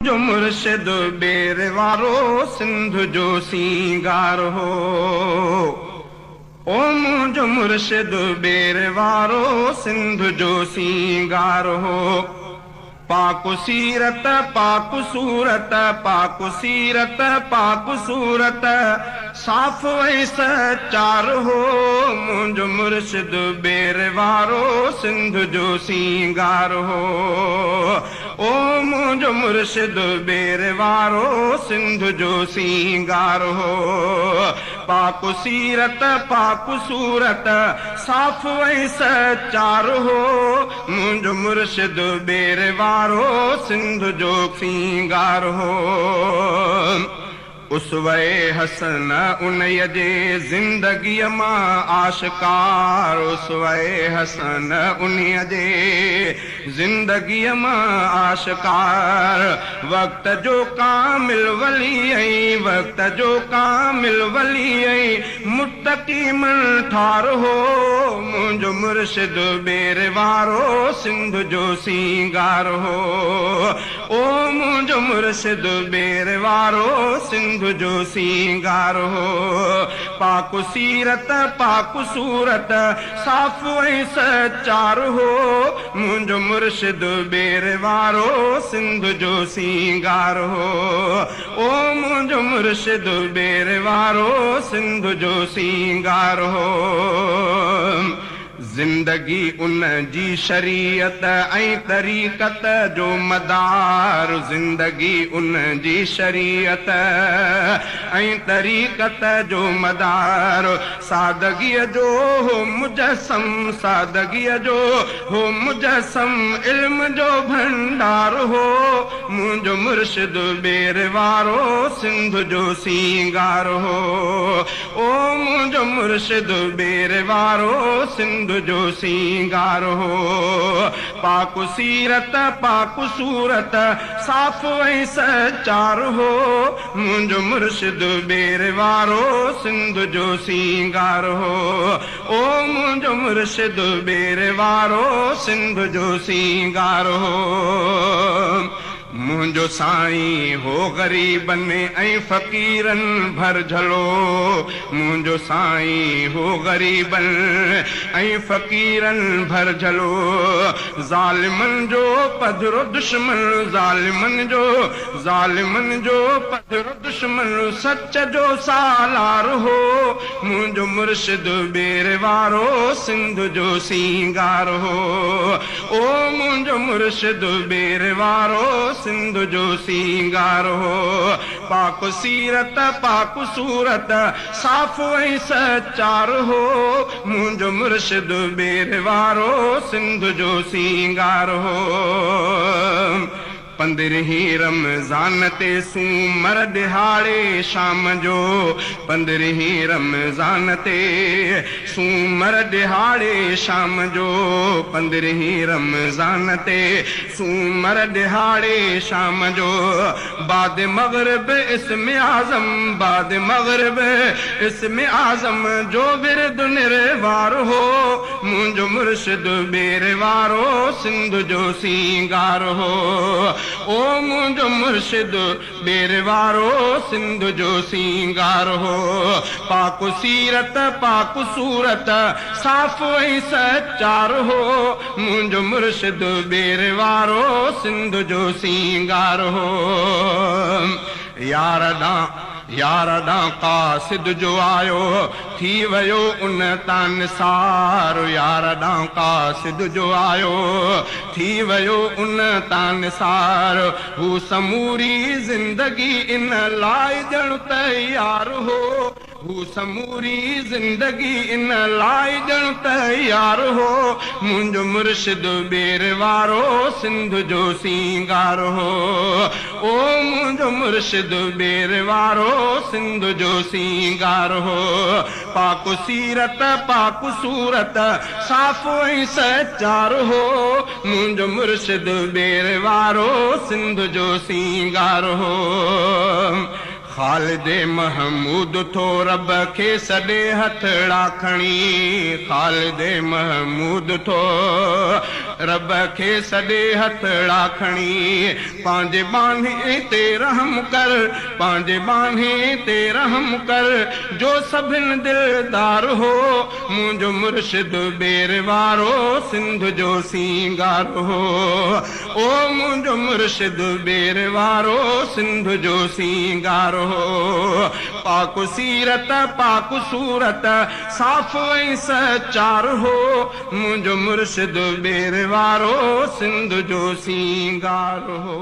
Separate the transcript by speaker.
Speaker 1: जो मुर्शिद बेर वारो सिंध जो सींगार हो। ओ मुंहिंजो मुर्शिद बेर वारो सिंध जो सींगार हो। पाकु सीरत पाकु सूरत पाकु सीरत पाकु सूरत साफ़ ऐं सचार हो। मुंहिंजो मुर्शिद बेर वारो सिंध जो सींगार हो। ओ मुंहिंजो मुर्शिद बेर वारो सिंध जो सींगार हो। पाकु सीरत पाकु सूरत साफ़ ऐं सचार हो। मुंहिंजो मुर्शिद बेर वारो सिंध जो सींगार हो। उसवे हसन उन्हीअ जे ज़िंदगीअ मां आशिकार। उसवे हसन उन्हीअ जे ज़िंदगीअ मां आशिकार। वक़्त जो कामिल वली ऐं वक़्त जो कामिल वली ऐं मुत्तकी मन ठार हो। मुंहिंजो मुर्शिद बेर वारो सिंध जो सींगार हो। ओ मुंहिंजो मुर्शिद बेर वारो सिंध जो सींगार हो। पाकु सीरत पाकु सूरत साफ़ ऐं सचार हो। मुंहिंजो मुर्शिद बेर वारो सिंध जो सींगार हो। ओ मुंहिंजो मुर्शिद बेर वारो सिंध जो सींगार हो। जिंदगी उन जी शरीयत ऐं तरीक़त जो मदार। जिंदगी उन जी शरीयत ऐं तरीक़त जो मदार। सादगीअ जो हो मुजस्सम सादगीअ जो हो मुजस्सम इल्म जो भंडार हो। मुंहिंजो मुर्शिद बेर वारो सिंध जो सींगार हो। ओ मुंहिंजो मुर्शिद बेर वारो सिंध जो सींगार हो। पाकु सीरत पाकु सूरत साफ़ ऐं सचार हो। मुंहिंजो मुर्शिद बेर वारो सिंध जो सींगार हो। ओ मुंहिंजो मुर्शिद बेर वारो सिंध जो सींगार हो। मुंहिंजो साईं हो ग़रीबनि ऐं फ़क़ीरनि भरझलो। मुंहिंजो साईं हो ग़रीबनि ऐं फ़क़ीरनि भरझलो। ज़ालिमनि जो पधरो दुश्मन ज़ालिमनि जो पधरो दुश्मन सच जो सालार हो। मुंहिंजो मुर्शिद बेर वारो सिंध जो सींगार हो। ओ मुंहिंजो मुर्शिद बेर वारो सिंध जो सींगार हो। पाकु सीरत पाकु सूरत साफ़ ऐं सचार हो। मुंहिंजो मुर्शिद बेर वारो सिंध जो सींगार हो। 15 रमज़ान ते सूमर दिहाड़े शाम जो। 15 रमज़ान ते सूमर दिहाड़े शाम जो। 15 रमज़ान ते सूमर दिहाड़े शाम जो। बाद मग़रिब इस्म आज़म बाद मग़रिब इस्म आज़म जो विरद निर्वार हो। मुंहिंजो मुर्शिद बेर वारो सिंध जो सींगार हो। ओ मुंहिंजो मुर्शिद बेर वारो सिंध जो सींगार हो। पाकु सीरत पाकु सूरत साफ़ ऐं सचार हो। मुंहिंजो मुर्शिद बेर वारो सिंध जो सींगार हो। यार ॾांहुं क़ासिद जो आयो थी वियो उन तां निसार। यार ॾांहुं क़ासिद जो आयो थी वियो उन तां निसार। हू समूरी ज़िंदगी इन लाइ ॼण तयार हो। हू समूरी ज़िंदगी इन लाइ ॼण तयार हो। मुंहिंजो मुर्शिद बेर वारो सिंध जो सींगार हो। ओ मुंहिंजो मुर्शिद बेर वारो सिंध जो सींगार हो। पाकु सीरत पाकु सूरत साफ़ ऐं सचार हो। मुंहिंजो मुर्शिद बेर वारो सिंध जो सींगार हो। ख़ालिद महमूद थो रब खे सॾे हथड़ा खणी। ख़ालिद महमूद थो रब खे सॾे हथड़ा खणी पंहिंजे बाने ते रहम कर, पंहिंजे बाने ते रहम कर, जो सभिन दिलदार हो मुंहिंजो मुर्शिद बेर वारो सिंध जो सींगार हो। ओ मुंहिंजो मुर्शिद बेर वारो सिंध जो सींगार हो। पाक सीरत पाक सूरत साफ़ ऐं सचार हो मुंहिंजो मुर्शिद बेर वारो सिंध जो सींगार हो।